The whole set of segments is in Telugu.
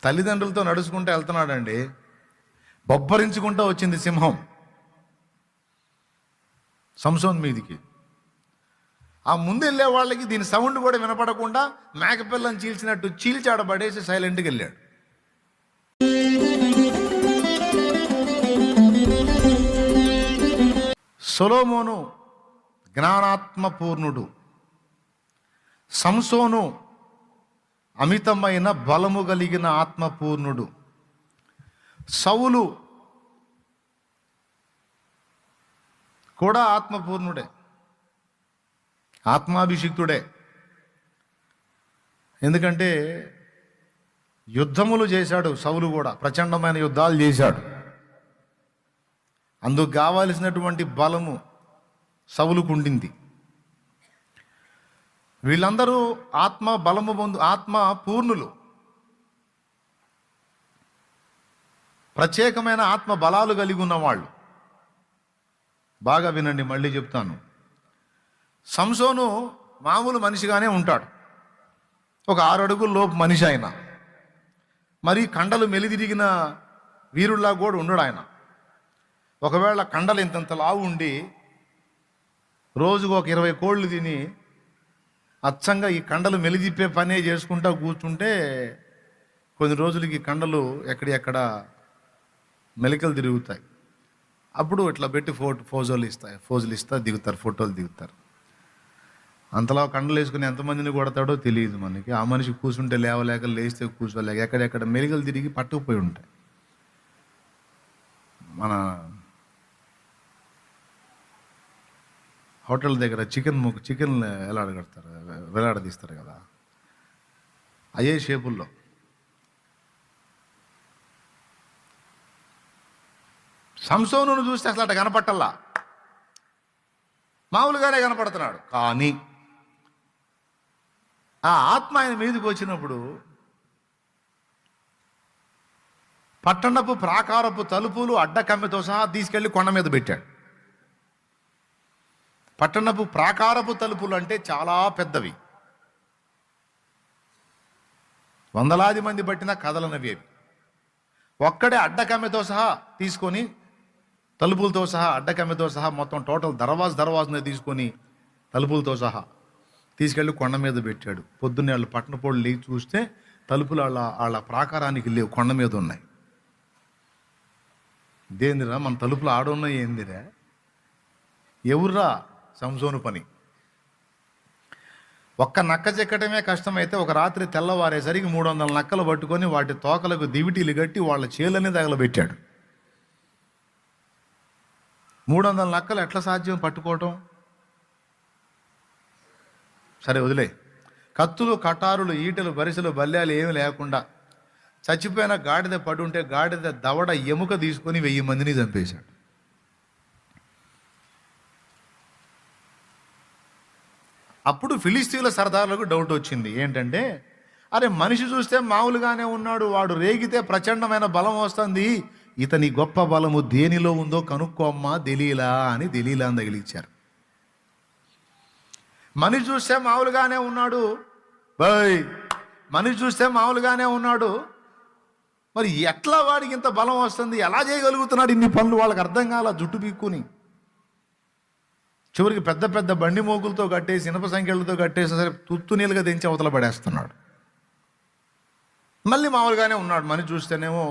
తల్లిదండ్రులతో నడుచుకుంటూ వెళ్తున్నాడండి. బొబ్బరించుకుంటూ వచ్చింది సింహం సంసోన్ మీదికి. ఆ ముందు వెళ్ళే వాళ్ళకి దీని సౌండ్ కూడా వినపడకుండా మేకపిల్లని చీల్చినట్టు చీల్చాడబడేసి సైలెంట్గా వెళ్ళాడు. సొలొమోను జ్ఞానాత్మపూర్ణుడు, సంసోను అమితమైన బలము కలిగిన ఆత్మపూర్ణుడు, సౌలు కూడా ఆత్మపూర్ణుడే, ఆత్మాభిషిక్తుడే. ఎందుకంటే యుద్ధములు చేశాడు సౌలు కూడా, ప్రచండమైన యుద్ధాలు చేశాడు. అందుకు కావాల్సినటువంటి బలము సౌలుకు ఉండింది. వీళ్ళందరూ ఆత్మ బలము పొందు ఆత్మ పూర్ణులు, ప్రత్యేకమైన ఆత్మ బలాలు కలిగి ఉన్నవాళ్ళు. బాగా వినండి, మళ్ళీ చెప్తాను. సంసోను మామూలు మనిషిగానే ఉంటాడు, ఒక 6 అడుగుల లోపు మనిషి ఆయన. మరి కండలు మెలిదిరిగిన వీరుల్లా కూడా ఉండడు ఆయన. ఒకవేళ కండలు ఇంతంత లావు ఉండి రోజుకు ఒక 20 కోళ్ళు తిని అచ్చంగా ఈ కండలు మెలిదిప్పే పనే చేసుకుంటా కూర్చుంటే కొన్ని రోజులకి కండలు ఎక్కడెక్కడ మెలికలు తిరుగుతాయి. అప్పుడు ఇట్లా పెట్టి ఫోజులు ఇస్తా దిగుతారు, ఫోటోలు దిగుతారు. అంతలా కండలు వేసుకుని ఎంతమందిని కొడతాడో తెలియదు మనకి. ఆ మనిషి కూర్చుంటే లేవలేక, లేస్తే కూర్చోలేక ఎక్కడెక్కడ మెలికలు తిరిగి పట్టుకుపోయి ఉంటాయి. మన హోటల్ దగ్గర చికెన్ ఎలాడగడతారు, వేలాడదీస్తారు కదా, అయ్యే షేపుల్లో. సంసోనును చూస్తే అసలు అట్లా కనపట్టల్లా, మామూలుగానే కనపడుతున్నాడు. కానీ ఆ ఆత్మ ఆయన మీదకి వచ్చినప్పుడు పట్టణపు ప్రాకారపు తలుపులు అడ్డకమ్మెతో సహా తీసుకెళ్లి కొండ మీద పెట్టాడు. పట్టణపు ప్రాకారపు తలుపులు అంటే చాలా పెద్దవి, వందలాది మంది పట్టిన కదలనవి అవి. ఒక్కడే అడ్డకమ్మెతో సహా తీసుకొని, తలుపులతో సహా, అడ్డకమ్మెతో సహా మొత్తం టోటల్ దర్వాజునే తీసుకొని తలుపులతో సహా తీసుకెళ్ళి కొండ మీద పెట్టాడు. పొద్దున్నే వాళ్ళు పట్టణపోళ్ళు లేచి చూస్తే తలుపులు వాళ్ళ ప్రాకారానికి లేవు, కొండ మీద ఉన్నాయి. దేందిరా మన తలుపులు ఆడున్నాయి, ఏందిరా, ఎవర్రా సంసోను పని. ఒక్క నక్క చెక్కటమే కష్టమైతే ఒక రాత్రి తెల్లవారేసరికి 300 నక్కలు పట్టుకొని వాటి తోకలకు దివిటీలు కట్టి వాళ్ళ చేలనే తగలబెట్టాడు. 300 నక్కలు ఎట్లా సాధ్యం పట్టుకోవటం? సరే వదిలే. కత్తులు, కటారులు, ఈటలు, బరిసెలు, బల్యాలు ఏమి లేకుండా చచ్చిపోయిన గాడిద పడుంటే గాడిద దవడ ఎముక తీసుకొని 1000 మందిని చంపేశాడు. అప్పుడు ఫిలిస్తీన్ల సర్దార్లకు డౌట్ వచ్చింది. ఏంటంటే, అరే మనిషి చూస్తే మామూలుగానే ఉన్నాడు, వాడు రేగితే ప్రచండమైన బలం వస్తుంది, ఇతని గొప్ప బలము దేనిలో ఉందో కనుక్కోమ్మా దెలీలా అని దెలీలాని తగిలిచ్చారు. మనిషి చూస్తే మామూలుగానే ఉన్నాడు, మనిషి చూస్తే మామూలుగానే ఉన్నాడు, మరి ఎట్లా వాడికి ఇంత బలం వస్తుంది, ఎలా చేయగలుగుతున్నాడు ఇన్ని పనులు? వాళ్ళకి అర్థం కాల. జుట్టు పీక్కుని చివరికి పెద్ద పెద్ద బండి మోకులతో కట్టేసి, ఇనప సంఖ్యలతో కట్టేసి సరే తుత్తు నీళ్ళుగా దించి అవతల పడేస్తున్నాడు. మళ్ళీ మామూలుగానే ఉన్నాడు. మనిషి చూస్తేనేమో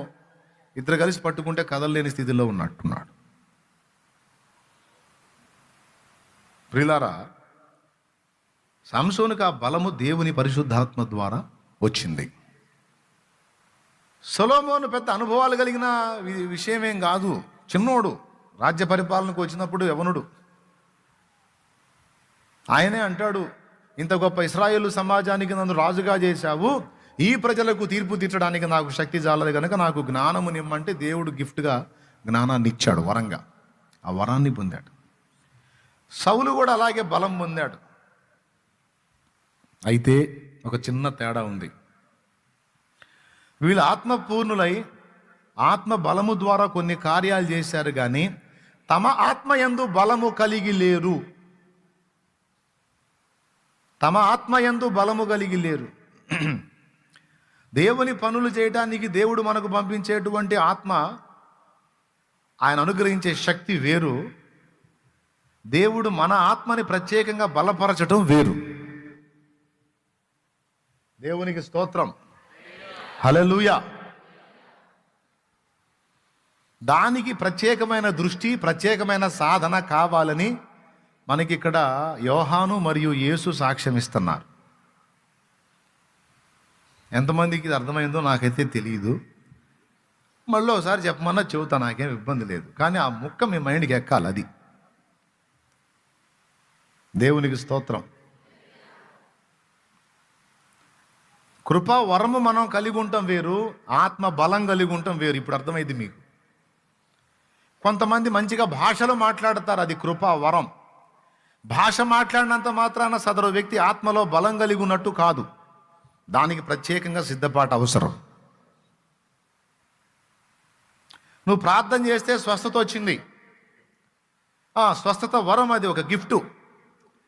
ఇద్దరు కలిసి పట్టుకుంటే కదలలేని స్థితిలో ఉన్నట్టున్నాడు. ప్రియులారా, సంసోనుకు ఆ బలము దేవుని పరిశుద్ధాత్మ ద్వారా వచ్చింది. సొలొమోను పెద్ద అనుభవాలు కలిగిన విషయమేం కాదు, చిన్నోడు. రాజ్య పరిపాలనకు వచ్చినప్పుడు యవనుడు. ఆయనే అంటాడు, ఇంత గొప్ప ఇశ్రాయేలు సమాజానికి నన్ను రాజుగా చేశావు, ఈ ప్రజలకు తీర్పు తీర్చడానికి నాకు శక్తి చాలదు కనుక నాకు జ్ఞానము నిమ్మంటే దేవుడు గిఫ్ట్గా జ్ఞానాన్ని ఇచ్చాడు, వరంగా. ఆ వరాన్ని పొందాడు. సౌలు కూడా అలాగే బలం పొందాడు. అయితే ఒక చిన్న తేడా ఉంది. వీళ్ళు ఆత్మపూర్ణులై ఆత్మ బలము ద్వారా కొన్ని కార్యాలు చేశారు, కానీ తమ ఆత్మ యందు బలము కలిగి లేరు. తమ ఆత్మ యందు బలము కలిగి లేరు. దేవుని పనులు చేయడానికి దేవుడు మనకు పంపించేటువంటి ఆత్మ, ఆయన అనుగ్రహించే శక్తి వేరు. దేవుడు మన ఆత్మని ప్రత్యేకంగా బలపరచడం వేరు. దేవునికి స్తోత్రం, హల్లెలూయా. దానికి ప్రత్యేకమైన దృష్టి, ప్రత్యేకమైన సాధన కావాలని మనకి ఇక్కడ యోహాను మరియు యేసు సాక్ష్యం ఇస్తున్నారు. ఎంతమందికి ఇది అర్థమైందో నాకైతే తెలియదు. మళ్ళీ ఒకసారి చెప్పమన్నా చెబుతా, నాకేం ఇబ్బంది లేదు. కానీ ఆ ముక్క మీ మైండ్కి ఎక్కాలి. అది దేవునికి స్తోత్రం. కృపా వరము మనం కలిగి ఉంటాం వేరు, ఆత్మ బలం కలిగి ఉంటాం వేరు. ఇప్పుడు అర్థమైంది మీకు. కొంతమంది మంచిగా భాషలు మాట్లాడతారు, అది కృపా వరం. భాష మాట్లాడినంత మాత్రాన సదరు వ్యక్తి ఆత్మలో బలం కలిగి ఉన్నట్టు కాదు. దానికి ప్రత్యేకంగా సిద్ధపాటు అవసరం. నువ్వు ప్రార్థన చేస్తే స్వస్థత వచ్చింది, స్వస్థత వరం, అది ఒక గిఫ్ట్.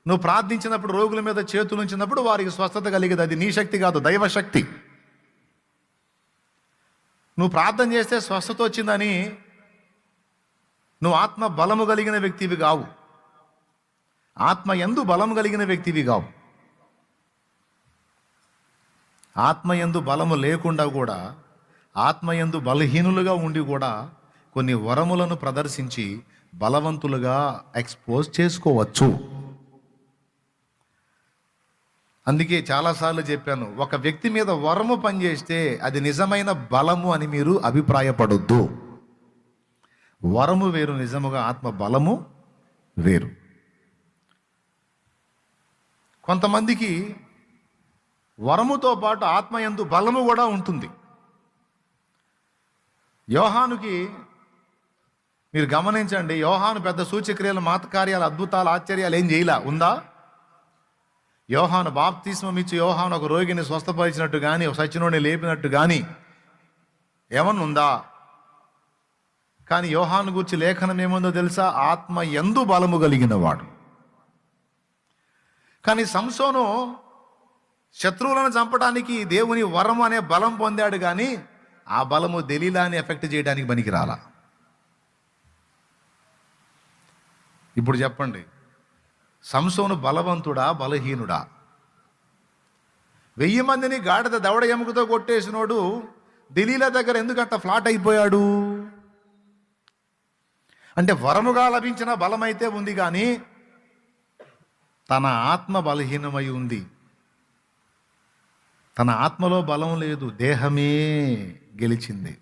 నువ్వు ప్రార్థించినప్పుడు, రోగుల మీద చేతులు ఉంచినప్పుడు వారికి స్వస్థత కలిగేది. అది నీ శక్తి కాదు, దైవశక్తి. నువ్వు ప్రార్థన చేస్తే స్వస్థత వచ్చిందని నువ్వు ఆత్మ బలము కలిగిన వ్యక్తివి కావు. ఆత్మ యందు బలము కలిగిన వ్యక్తివి కావు. ఆత్మ యందు బలము లేకుండా కూడా, ఆత్మ యందు బలహీనులుగా ఉండి కూడా కొన్ని వరములను ప్రదర్శించి బలవంతులుగా ఎక్స్పోజ్ చేసుకోవచ్చు. అందుకే చాలాసార్లు చెప్పాను, ఒక వ్యక్తి మీద వరము పనిచేస్తే అది నిజమైన బలము అని మీరు అభిప్రాయపడొద్దు. వరము వేరు, నిజముగా ఆత్మ బలము వేరు. కొంతమందికి వరముతో పాటు ఆత్మయందు బలము కూడా ఉంటుంది. యోహానుకి మీరు గమనించండి, యోహాను పెద్ద సూచక్రియలు, మాతకార్యాలు, అద్భుతాలు, ఆశ్చర్యాలు ఏం చేయలే. ఉందా? యోహాను బాప్తిస్మం ఇచ్చి యోహాను ఒక రోగిని స్వస్థపరిచినట్టు కానీ, ఒక సచ్చినోడిని లేపినట్టు కానీ ఏమన్నా ఉందా? కానీ యోహాను గురించి లేఖనం ఏముందో తెలుసా? ఆత్మ యందు బలము కలిగిన వాడు. కానీ సంసోను శత్రువులను చంపడానికి దేవుని వరం అనే బలం పొందాడు, కానీ ఆ బలము దెలీలాని ఎఫెక్ట్ చేయడానికి పనికిరాలా. ఇప్పుడు చెప్పండి, సంసోను బలవంతుడా, బలహీనుడా? 1000 మందిని గాడిద దవడ ఎముకతో కొట్టేసినోడు దెలీలా దగ్గర ఎందుకంట ఫ్లాట్ అయిపోయాడు? అంటే వరముగా లభించిన బలమైతే ఉంది, కానీ తన ఆత్మ బలహీనమై ఉంది. తన ఆత్మలో బలం లేదు, దేహమే గెలిచింది.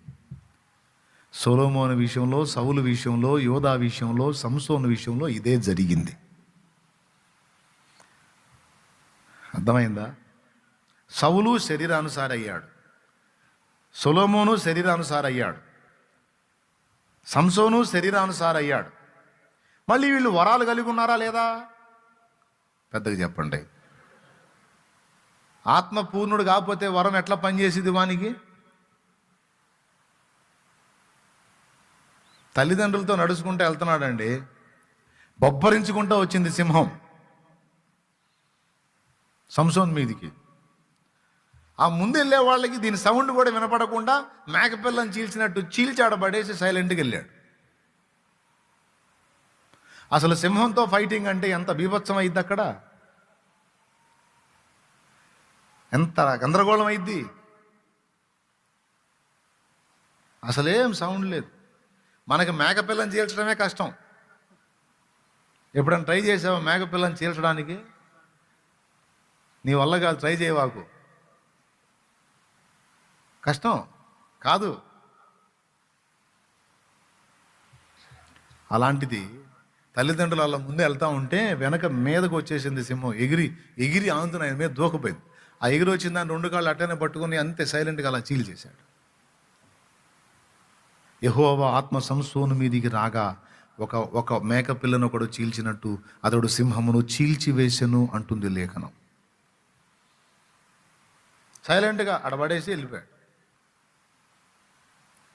సొలొమోను విషయంలో, సౌలు విషయంలో, యోధా విషయంలో, సంసోను విషయంలో ఇదే జరిగింది. అర్థమైందా? సౌలు శరీరానుసార అయ్యాడు, సొలొమోను శరీరానుసార అయ్యాడు, సంసోను శరీరానుసార అయ్యాడు. మళ్ళీ వీళ్ళు వరాలు కలిగి ఉన్నారా లేదా? పెద్దగా చెప్పండి. ఆత్మ పూర్ణుడు కాకపోతే వరం ఎట్లా పనిచేసేది వానికి? తల్లిదండ్రులతో నడుచుకుంటూ వెళ్తున్నాడండి, బొబ్బరించుకుంటూ వచ్చింది సింహం సంసోన్ మీదికి. ఆ ముందు వెళ్ళే వాళ్ళకి దీని సౌండ్ కూడా వినపడకుండా మేకపిల్లని చీల్చినట్టు చీల్చాడబడేసి సైలెంట్గా వెళ్ళాడు. అసలు సింహంతో ఫైటింగ్ అంటే ఎంత బీభత్సం అయింది అక్కడ, ఎంత గందరగోళం అయింది. అసలేం సౌండ్ లేదు. మనకి మేకపిల్లని చీల్చడమే కష్టం. ఎప్పుడైనా ట్రై చేసావా మేకపిల్లని చీల్చడానికి? నీ వల్ల కాదు, ట్రై చేయవాకు, కష్టం కాదు. అలాంటిది తల్లిదండ్రులు వాళ్ళ ముందే వెళ్తూ ఉంటే వెనక మీదకు వచ్చేసింది సింహం. ఎగిరి ఎగిరి ఆంతున ఆయన మీద దూకపోయింది. ఆ ఎగిరి వచ్చిన దాన్ని 2 కాళ్ళు అట్టనే పట్టుకుని అంతే సైలెంట్గా అలా చీల్చేశాడు. యెహోవా ఆత్మ సంసోను మీదికి రాగా ఒక మేక పిల్లను ఒకడు చీల్చినట్టు అతడు సింహమును చీల్చివేసెను అంటుంది లేఖనం. సైలెంట్గా అడబడేసి వెళ్ళిపోయాడు.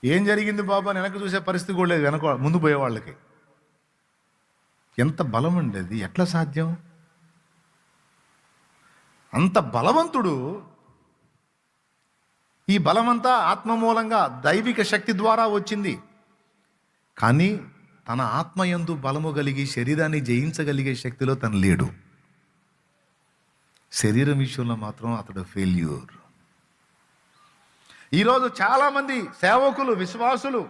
ఏం జరిగింది బాబా వెనక్కి చూసే పరిస్థితి కూడా లేదు వెనక ముందు పోయే వాళ్ళకి. ఎంత బలం అండి అది, ఎట్లా సాధ్యం? అంత బలవంతుడు ఈ బలమంతా ఆత్మ మూలంగా దైవిక శక్తి ద్వారా వచ్చింది. కానీ తన ఆత్మయందు బలము కలిగి శరీరాన్ని జయించగలిగే శక్తిలో తను లేడు. శరీరం విషయంలో మాత్రం అతడు ఫెయిల్యూర్. ఈరోజు చాలామంది సేవకులు, విశ్వాసులు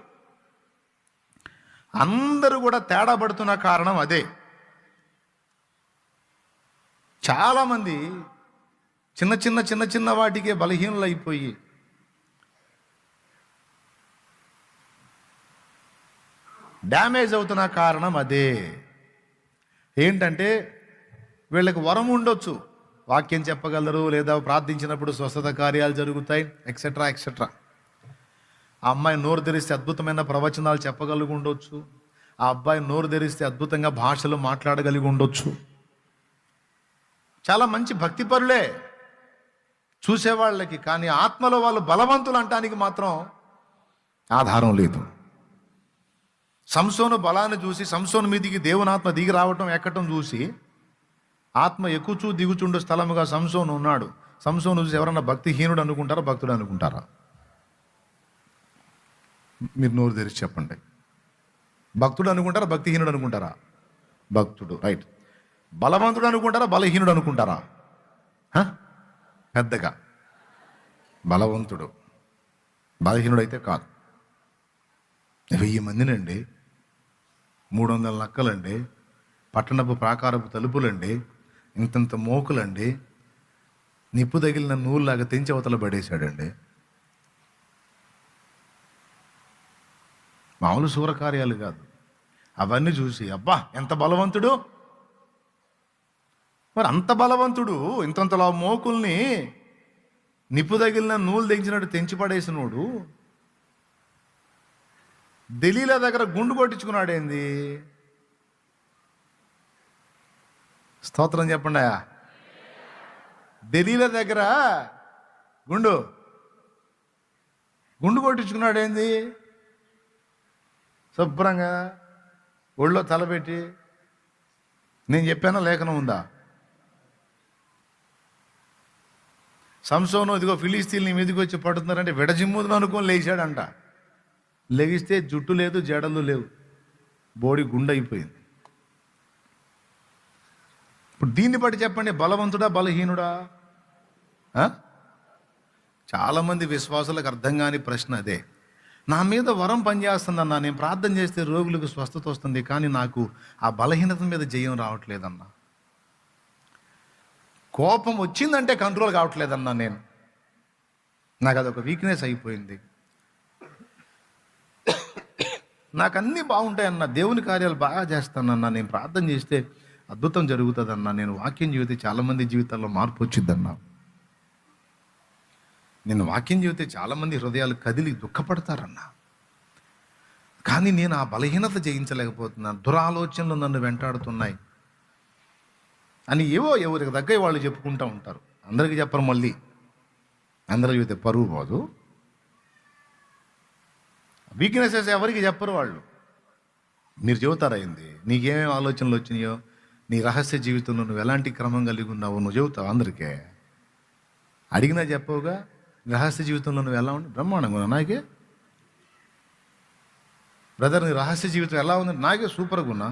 అందరూ కూడా తేడా పడుతున్న కారణం అదే. చాలామంది చిన్న చిన్న వాటికే బలహీనులు అయిపోయి డ్యామేజ్ అవుతున్న కారణం అదే. ఏంటంటే వీళ్ళకి వరం ఉండొచ్చు, వాక్యం చెప్పగలరు, లేదా ప్రార్థించినప్పుడు స్వస్థత కార్యాలు జరుగుతాయి, ఎక్సెట్రా ఎక్సెట్రా. ఆ అమ్మాయి నోరు తెరిస్తే అద్భుతమైన ప్రవచనాలు చెప్పగలిగి ఉండొచ్చు, ఆ అబ్బాయి నోరు తెరిస్తే అద్భుతంగా భాషలు మాట్లాడగలిగి ఉండొచ్చు. చాలా మంచి భక్తిపరులే చూసేవాళ్ళకి, కానీ ఆత్మలో వాళ్ళు బలవంతులు అంటానికి మాత్రం ఆధారం లేదు. సంసోను బలాన్ని చూసి, సంసోను మీదికి దేవుని ఆత్మ దిగి రావటం ఎక్కటం చూసి, ఆత్మ ఎక్కుచూ దిగుచుండు స్థలముగా సంసోను ఉన్నాడు. సంసోను చూసి ఎవరన్నా భక్తిహీనుడు అనుకుంటారా, భక్తుడు అనుకుంటారా? మీరు నోరు తెరిచి చెప్పండి. భక్తుడు అనుకుంటారా, భక్తిహీనుడు అనుకుంటారా? భక్తుడు, రైట్. బలవంతుడు అనుకుంటారా, బలహీనుడు అనుకుంటారా? పెద్దగా బలవంతుడు, బలహీనుడు అయితే కాదు. 1000 మందినండి, 300 నక్కలండి, పట్టణపు ప్రాకారపు తలుపులండి, ఇంతంత మోకులండి, నిప్పు తగిలిన నూలులాగా తెంచి అవతల పడేశాడండి. మామూలు శూరకార్యాలు కాదు. అవన్నీ చూసి అబ్బా ఎంత బలవంతుడు. మరి అంత బలవంతుడు ఇంతంతలా మోకుల్ని నిప్పు తగిలిన నూలు తెంచినట్టు తెంచి పడేసినోడు దెలీలా దగ్గర గుండు కొట్టించుకున్నాడేంది? స్తోత్రం చెప్పండి. దెలీలా దగ్గర గుండు కొట్టించుకున్నాడేంది? శుభ్రంగా ఒళ్ళో తలపెట్టి. నేను చెప్పానా, లేఖనం ఉందా? సంసోను ఇదిగో ఫిలిస్తీన్లు నీ మీదకి వచ్చి పడుతున్నారంటే విడజిమ్ముదును అనుకొని లేచాడంట. లెగిస్తే జుట్టు లేదు, జడలు లేవు, బోడి గుండె అయిపోయింది. ఇప్పుడు దీన్ని బట్టి చెప్పండి, బలవంతుడా బలహీనుడా? చాలామంది విశ్వాసులకు అర్థం కాని ప్రశ్న అదే. నా మీద వరం పనిచేస్తుందన్నా, నేను ప్రార్థన చేస్తే రోగులకు స్వస్థత వస్తుంది, కానీ నాకు ఆ బలహీనత మీద జయం రావట్లేదన్నా. కోపం వచ్చిందంటే కంట్రోల్ కావట్లేదన్నా, నాకు అదొక వీక్నెస్ అయిపోయింది. నాకు అన్నీ బాగుంటాయన్నా, దేవుని కార్యాలు బాగా చేస్తానన్నా, నేను ప్రార్థన చేస్తే అద్భుతం జరుగుతుందన్నా, నేను వాక్యం జీవితే చాలామంది జీవితాల్లో మార్పు వచ్చిద్దన్నా, నేను వాక్యం జీవితే చాలామంది హృదయాలు కదిలి దుఃఖపడతారన్నా, కానీ నేను ఆ బలహీనత జయించలేకపోతున్నాను, దురాలోచనలు నన్ను వెంటాడుతున్నాయి అని ఎవరికి దగ్గర వాళ్ళు చెప్పుకుంటూ ఉంటారు. అందరికీ చెప్పరు, మళ్ళీ అందరూ చెబితే పరువు పోదు. వీక్నెసెస్ ఎవరికి చెప్పరు వాళ్ళు. మీరు చెబుతారైంది, నీకేమేమి ఆలోచనలు వచ్చినాయో, నీ రహస్య జీవితంలో నువ్వు ఎలాంటి క్రమం కలిగి ఉన్నావో నువ్వు చెబుతావు. అందరికీ అడిగినా చెప్పవుగా, రహస్య జీవితంలో నువ్వు ఎలా ఉంది? బ్రహ్మాండంగా ఉన్నా, నాకే బ్రదర్ నీ రహస్య జీవితం ఎలా ఉంది? నాకే సూపర్గా ఉన్నా.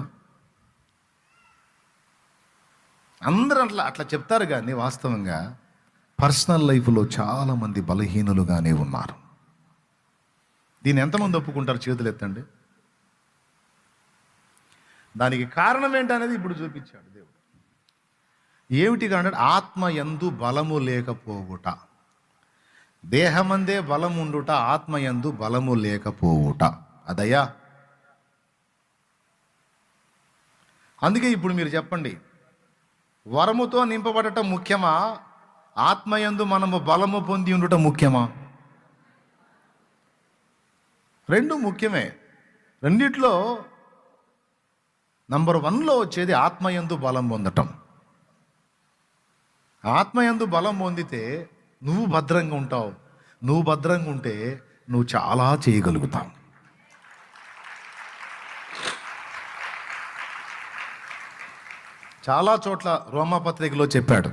అందరూ అట్లా చెప్తారు, కానీ వాస్తవంగా పర్సనల్ లైఫ్లో చాలామంది బలహీనులుగానే ఉన్నారు. దీన్ని ఎంతమంది ఒప్పుకుంటారు? చేతులు ఎత్తండి. దానికి కారణం ఏంటనేది ఇప్పుడు చూపించాడు దేవుడు. ఏమిటి అంటే ఆత్మ యందు బలము లేకపోవుట. దేహమందే బలముండుట, ఆత్మ యందు బలము లేకపోవుట అదయ్యా. అందుకే ఇప్పుడు మీరు చెప్పండి, వరముతో నింపబడటం ముఖ్యమా, ఆత్మయందు మనము బలము పొంది ఉండటం ముఖ్యమా? రెండు ముఖ్యమే. రెండిట్లో నంబర్ 1లో వచ్చేది ఆత్మయందు బలం పొందటం. ఆత్మయందు బలం పొందితే నువ్వు భద్రంగా ఉంటావు. నువ్వు భద్రంగా ఉంటే నువ్వు చాలా చేయగలుగుతావు. చాలా చోట్ల రోమాపత్రికలో చెప్పాడు,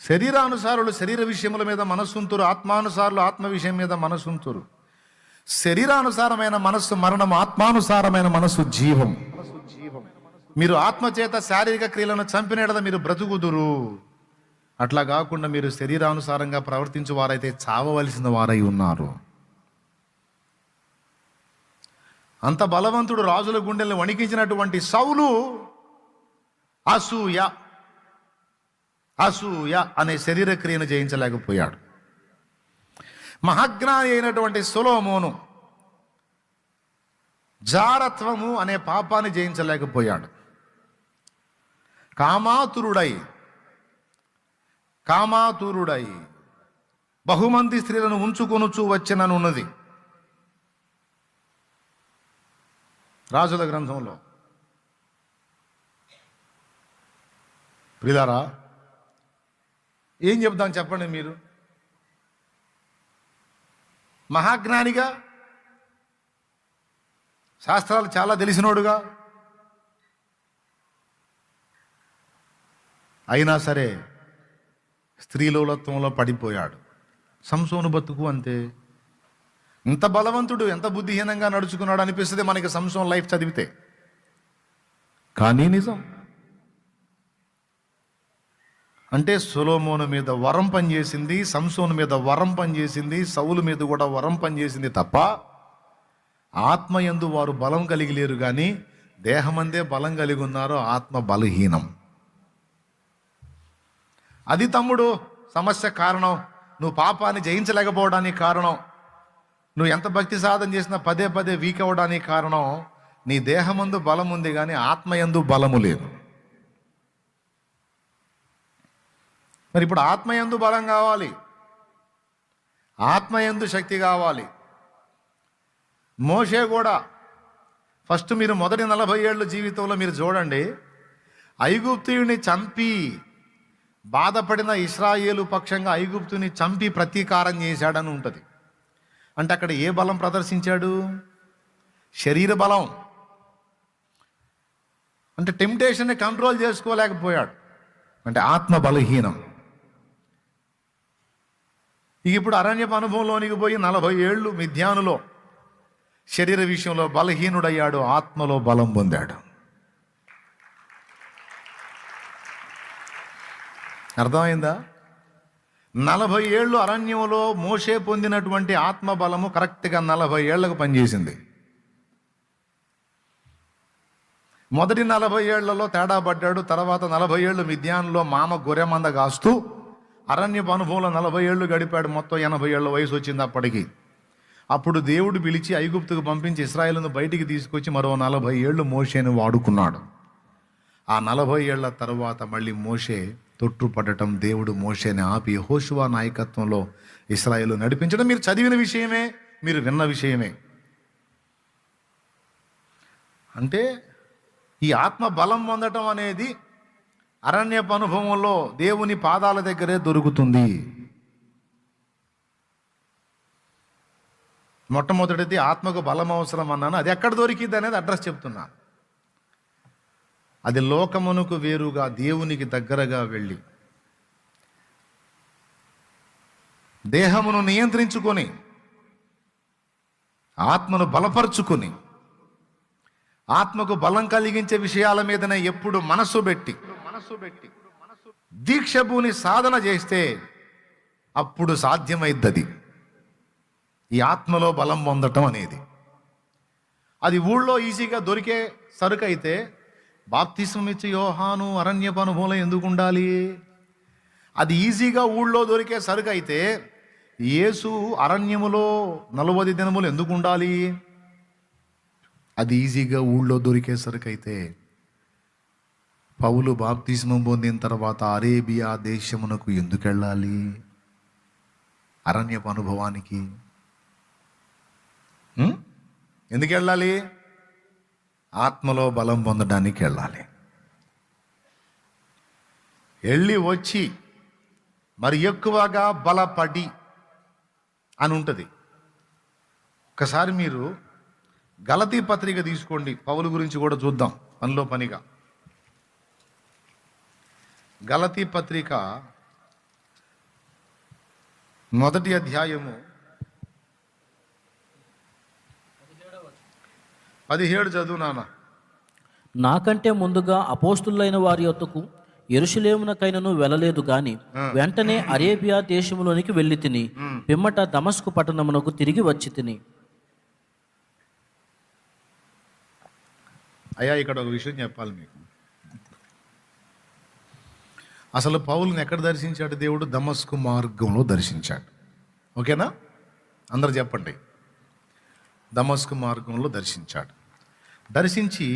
శరీరానుసారులు శరీర విషయముల మీద మనస్సుంతురు, ఆత్మానుసారులు ఆత్మ విషయం మీద మనస్సుంతురు. శరీరానుసారమైన మనస్సు మరణం, ఆత్మానుసారమైన మనస్సు జీవం. మీరు ఆత్మచేత శారీరక క్రియలను చంపినట్ల మీరు బ్రతుకుదురు. అట్లా కాకుండా మీరు శరీరానుసారంగా ప్రవర్తించే వారైతే చావవలసిన వారై ఉన్నారు. అంత బలవంతుడు, రాజుల గుండెల్ని వణికించినటువంటి సౌలు అసూయ అనే శరీర క్రియను జయించలేకపోయాడు. మహాజ్ఞాని అయినటువంటి సొలొమోను జారత్వము అనే పాపాన్ని జయించలేకపోయాడు. కామాతురుడై బహుమంది స్త్రీలను ఉంచుకొనుచూ వచ్చిననున్నది రాజుల గ్రంథంలో. ప్రియులారా, ఏం చెప్తాం చెప్పండి మీరు? మహాజ్ఞానిగా, శాస్త్రాలు చాలా తెలిసినోడుగా అయినా సరే స్త్రీలోలత్వంలో పడిపోయాడు. సంసోను బతుకు అంతే. ఇంత బలవంతుడు ఎంత బుద్ధిహీనంగా నడుచుకున్నాడు అనిపిస్తుంది మనకి సంసోన్ లైఫ్ చదివితే. కానీ నిజం అంటే సొలొమోను మీద వరం పనిచేసింది, సంసోను మీద వరం పనిచేసింది, సౌలు మీద కూడా వరం పనిచేసింది తప్ప ఆత్మయందు వారు బలం కలిగి లేరు. కానీ దేహమందే బలం కలిగి ఉన్నారు, ఆత్మ బలహీనం. అది తమ్ముడు సమస్య కారణం. నువ్వు పాపాన్ని జయించలేకపోవడానికి కారణం, నువ్వు ఎంత భక్తి సాధన చేసినా పదే పదే వీక్ అవ్వడానికి కారణం నీ దేహమందు బలం ఉంది కానీ ఆత్మయందు బలము లేదు. మరి ఇప్పుడు ఆత్మయందు బలం కావాలి, ఆత్మయందు శక్తి కావాలి. మోషే కూడా ఫస్ట్ మీరు మొదటి 40 ఏళ్ళ జీవితంలో మీరు చూడండి, ఐగుప్తుని చంపి బాధపడిన ఇశ్రాయేలు పక్షంగా ఐగుప్తుని చంపి ప్రతీకారం చేశాడని ఉంటుంది. అంటే అక్కడ ఏ బలం ప్రదర్శించాడు? శరీర బలం. అంటే టెంప్టేషన్ని కంట్రోల్ చేసుకోలేకపోయాడు, అంటే ఆత్మ బలహీనం. ఇక ఇప్పుడు అరణ్యపు అనుభవంలోనికి పోయి 40 ఏళ్ళు మిథ్యానులో శరీర విషయంలో బలహీనుడయ్యాడు, ఆత్మలో బలం పొందాడు. అర్థమైందా? 40 ఏళ్ళు అరణ్యంలో మోషే పొందినటువంటి ఆత్మ బలము కరెక్ట్గా 40 ఏళ్లకు పనిచేసింది. మొదటి 40 ఏళ్లలో తేడా పడ్డాడు. తర్వాత 40 ఏళ్ళు మిథ్యాన్లో మామ గొర్రె మంద కాస్తూ అరణ్యపు అనుభవంలో 40 ఏళ్ళు గడిపాడు. మొత్తం 80 ఏళ్ళ వయసు వచ్చింది అప్పటికి. అప్పుడు దేవుడు పిలిచి ఐగుప్తుకు పంపించి ఇశ్రాయేలును బయటికి తీసుకొచ్చి మరో 40 ఏళ్ళు మోషేను వాడుకున్నాడు. ఆ 40 ఏళ్ల తర్వాత మళ్ళీ మోషే తొట్టుపడటం, దేవుడు మోషేని ఆపి యెహోషువ నాయకత్వంలో ఇశ్రాయేలు నడిపించడం మీరు చదివిన విషయమే, మీరు విన్న విషయమే. అంటే ఈ ఆత్మ బలం పొందటం అనేది అరణ్యపు అనుభవంలో దేవుని పాదాల దగ్గరే దొరుకుతుంది. మొట్టమొదటిది ఆత్మకు బలం అవసరం అన్నాను, అది ఎక్కడ దొరికింది అనేది అడ్రస్ చెప్తున్నాను. అది లోకమునకు వేరుగా దేవునికి దగ్గరగా వెళ్ళి దేహమును నియంత్రించుకొని ఆత్మను బలపరుచుకొని ఆత్మకు బలం కలిగించే విషయాల మీదనే ఎప్పుడు మనసు పెట్టి దీక్షభూని సాధన చేస్తే అప్పుడు సాధ్యమైద్దది ఈ ఆత్మలో బలం పొందటం అనేది. అది ఊళ్ళో ఈజీగా దొరికే సరుకు అయితే బాప్తిస్మం ఇచ్చి యోహాను అరణ్యపు అనుభవంలో ఎందుకు ఉండాలి? అది ఈజీగా ఊళ్ళో దొరికే సరుకు అయితే యేసు అరణ్యములో 40 దినములు ఎందుకు ఉండాలి? అది ఈజీగా ఊళ్ళో దొరికే సరుకు అయితే పౌలు బాప్తిస్మం పొందిన తర్వాత అరేబియా దేశమునకు ఎందుకు వెళ్ళాలి? అరణ్యపు అనుభవానికి ఎందుకు వెళ్ళాలి? ఆత్మలో బలం పొందడానికి వెళ్ళాలి. వెళ్ళి వచ్చి మరి ఎక్కువగా బలపడి అని ఉంటుంది. ఒకసారి మీరు గలతీ పత్రిక తీసుకోండి, పౌలు గురించి కూడా చూద్దాం పనిలో పనిగా. గలతీ పత్రిక మొదటి అధ్యాయము 17 చదువు నాన్న. నాకంటే ముందుగా అపోస్తులైన వారి యొద్దకు యెరూషలేమునకైనను వెళ్ళలేదు గాని వెంటనే అరేబియా దేశములోనికి వెళ్ళి తిని పిమ్మట దమస్కు పట్టణమునకు తిరిగి వచ్చి తిని. అయ్యా, ఇక్కడ ఒక విషయం చెప్పాలి మీకు. అసలు పౌలుని ఎక్కడ దర్శించాడు దేవుడు? దమస్కు మార్గంలో దర్శించాడు. ఓకేనా? అందరు చెప్పండి. దమస్కు మార్గంలో దర్శించాడు. దర్శించి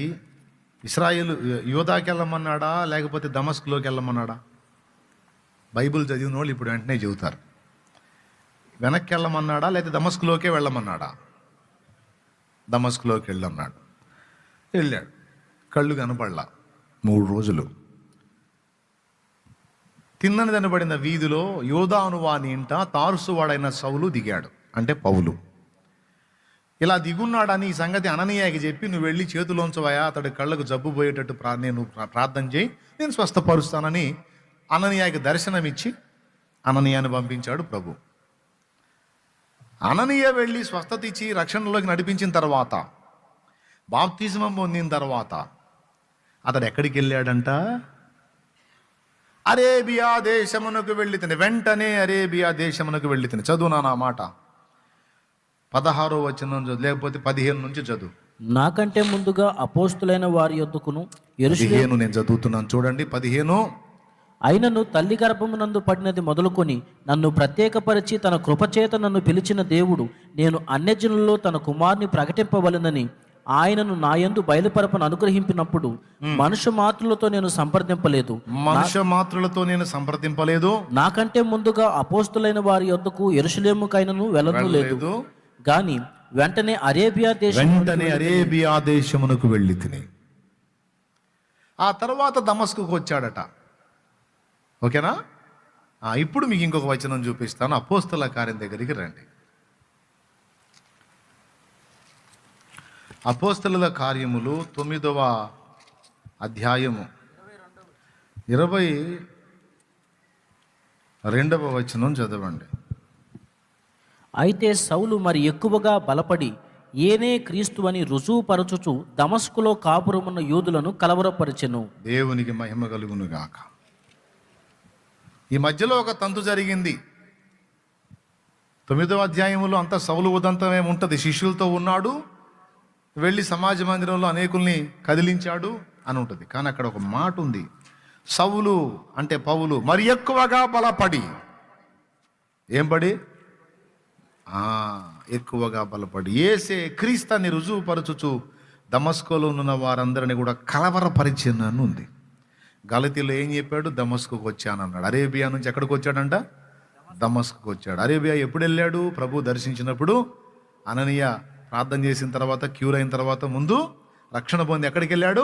ఇశ్రాయేలు యోధాకి వెళ్ళమన్నాడా లేకపోతే దమస్కులోకి వెళ్ళమన్నాడా? బైబిల్ చదివిన వాళ్ళు ఇప్పుడు వెంటనే చెబుతారు. వెనక్కి వెళ్ళమన్నాడా లేదా దమస్కులోకే వెళ్ళమన్నాడా? దమస్కులోకి వెళ్ళన్నాడు. వెళ్ళాడు. కళ్ళు కనపడలా 3 రోజులు. తిన్నని కనబడిన వీధిలో యోధాను వాని ఇంట తారుసువాడైన సౌలు దిగాడు, అంటే పౌలు. ఇలా దిగున్నాడని ఈ సంగతి అననీయాకి చెప్పి, నువ్వు వెళ్ళి చేతులోంచవయా, అతడి కళ్ళకు జబ్బు పోయేటట్టు నేను ప్రార్థన చేయి, నేను స్వస్థపరుస్తానని అననీయాకి దర్శనమిచ్చి అననీయాని పంపించాడు ప్రభు. అననీయ వెళ్ళి స్వస్థత ఇచ్చి రక్షణలోకి నడిపించిన తర్వాత, బాప్తిస్మం పొందిన తర్వాత అతడు ఎక్కడికి వెళ్ళాడంట? అరేబియా దేశమునకు వెళ్ళి తిని. వెంటనే అరేబియా దేశమునకు వెళ్ళి తిని. చదువు నా మాట. 16వ వచనం చదువు, లేకపోతే 15 నుంచి చదువు. నాకంటే ముందుగా అపోస్తులైన వారి యొద్దకును 15 నేను చదువుతున్నాను చూడండి. 15 అయినను తల్లి గర్భమునందు పడినది మొదలుకొని నన్ను ప్రత్యేకపరిచి తన కృపచేత నన్ను పిలిచిన దేవుడు నేను అన్యజనులలో తన కుమారుని ప్రకటింపవలెనని ఆయనను నాయందు బయలుపరపను అనుగ్రహింపినప్పుడు మనుష్య మాత్రులతో నేను సంప్రదింపలేదు. నాకంటే ముందుగా అపోస్తులైన వారి యొద్దకు యెరూషలేముకైనను వెళ్ళలేదు గాని వెంటనే అరేబియా దేశమునకు వెళ్ళి తిని. ఆ తర్వాత దమస్కుకు వచ్చాడట. ఓకేనా? ఇప్పుడు మీకు ఇంకొక వచనం చూపిస్తాను. అపోస్తల కార్యం దగ్గరికి రండి. అపోస్తలుల కార్యములు 9వ అధ్యాయము 22వ వచనం చదవండి. అయితే సౌలు మరి ఎక్కువగా బలపడి ఏనే క్రీస్తు అని రుజువుపరచుచు దమస్కులో కాపురమున్న యూదులను కలవరపరిచెను. దేవునికి మహిమ కలుగును గాక. ఈ మధ్యలో ఒక తంతు జరిగింది. 9వ అధ్యాయములో అంతా సౌలు ఉదంతమే ఉంటుంది. శిష్యులతో ఉన్నాడు, వెళ్ళి సమాజ మందిరంలో అనేకుల్ని కదిలించాడు అని ఉంటుంది. కానీ అక్కడ ఒక మాట ఉంది. సౌలు అంటే పౌలు మరి ఎక్కువగా బలపడి, ఏం పడి? ఎక్కువగా బలపడి యేసే క్రీస్తుని రుజువుపరచుచు దమస్కులో ఉన్న వారందరినీ కూడా కలవరపరిచానని ఉంది. గలతీలో ఏం చెప్పాడు? దమస్కుకు వచ్చానన్నాడు. అరేబియా నుంచి ఎక్కడికి వచ్చాడంట? దమస్కుకు వచ్చాడు. అరేబియా ఎప్పుడు వెళ్ళాడు? ప్రభు దర్శించినప్పుడు. అననీయ ప్రార్థన చేసిన తర్వాత, క్యూర్ అయిన తర్వాత, ముందు రక్షణ పొంది ఎక్కడికి వెళ్ళాడు?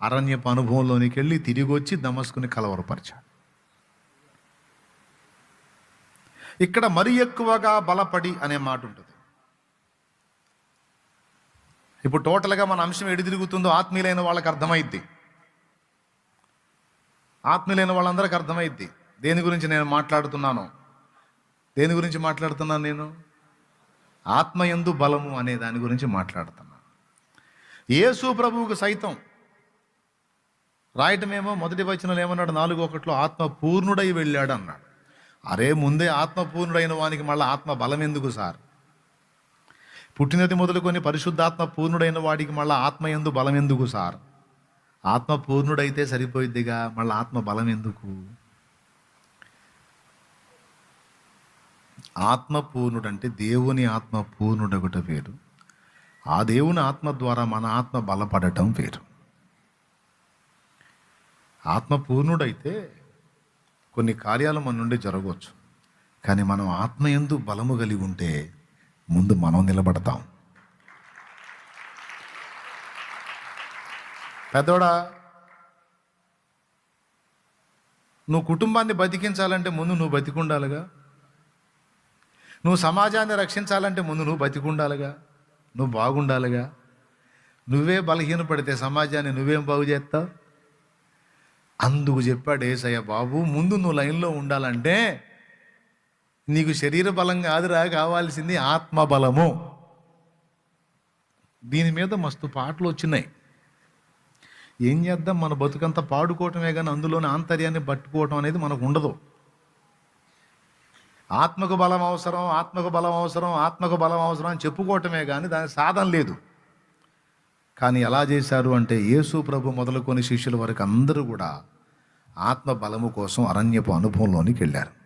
అరణ్యపు అనుభవంలోనికి వెళ్ళి తిరిగి వచ్చి దమస్కుని కలవరపరిచాడు. ఇక్కడ మరి ఎక్కువగా బలపడి అనే మాట ఉంటుంది. ఇప్పుడు టోటల్గా మన అంశం ఎడి తిరుగుతుందో ఆత్మీయులైన వాళ్ళకి అర్థమైద్ది. ఆత్మీయులైన వాళ్ళందరికీ అర్థమైద్ది దేని గురించి నేను మాట్లాడుతున్నాను. దేని గురించి మాట్లాడుతున్నాను నేను? ఆత్మయందు బలము అనే దాని గురించి మాట్లాడుతున్నాను. యేసు ప్రభువుకు సైతం రాయటమేమో మొదటి వచనంలో ఏమన్నాడు? 4:1 ఆత్మ పూర్ణుడై వెళ్ళాడు అన్నాడు. అరే, ముందే ఆత్మ పూర్ణుడైన వానికి మళ్ళీ ఆత్మ బలం ఎందుకు సార్? పుట్టినది మొదలుకొని పరిశుద్ధాత్మ పూర్ణుడైన వాడికి మళ్ళీ ఆత్మయందు బలం ఎందుకు సార్? ఆత్మ పూర్ణుడైతే సరిపోయిద్దిగా, మళ్ళీ ఆత్మ బలం ఎందుకు? ఆత్మ పూర్ణుడు అంటే దేవుని ఆత్మ పూర్ణుడొకటి వేరు, ఆ దేవుని ఆత్మ ద్వారా మన ఆత్మ బలపడటం వేరు. ఆత్మ పూర్ణుడైతే కొన్ని కార్యాలు మన నుండి జరగవచ్చు, కానీ మనం ఆత్మయందు బలము కలిగి ఉంటే ముందు మనం నిలబడతాం. పెద్దోడా, నువ్వు కుటుంబాన్ని బతికించాలంటే ముందు నువ్వు బతికుండాలిగా. నువ్వు సమాజాన్ని రక్షించాలంటే ముందు నువ్వు బతికుండాలిగా, నువ్వు బాగుండాలిగా. నువ్వే బలహీనపడితే సమాజాన్ని నువ్వేం బాగు చేస్తావు? అందుకు చెప్పాడు యేసయ్య, బాబు ముందు నువ్వు లైన్లో ఉండాలంటే నీకు శరీర బలం కాదురా, కావాల్సింది ఆత్మబలము. దీని మీద మస్తు పాటలు వచ్చినాయి. ఏం చేద్దాం, మన బతుకంతా పాడుకోవటమే కానీ అందులోని ఆంతర్యాన్ని పట్టుకోవటం అనేది మనకు ఉండదు. ఆత్మకు బలం అవసరం, ఆత్మకు బలం అవసరం, ఆత్మకు బలం అవసరం అని చెప్పుకోవటమే కానీ దానికి సాధన లేదు. కానీ ఎలా చేశారు అంటే, యేసు ప్రభు మొదలుకొని శిష్యుల వరకు అందరూ కూడా ఆత్మ బలము కోసం అరణ్యపు అనుభవంలోనికి వెళ్ళారు.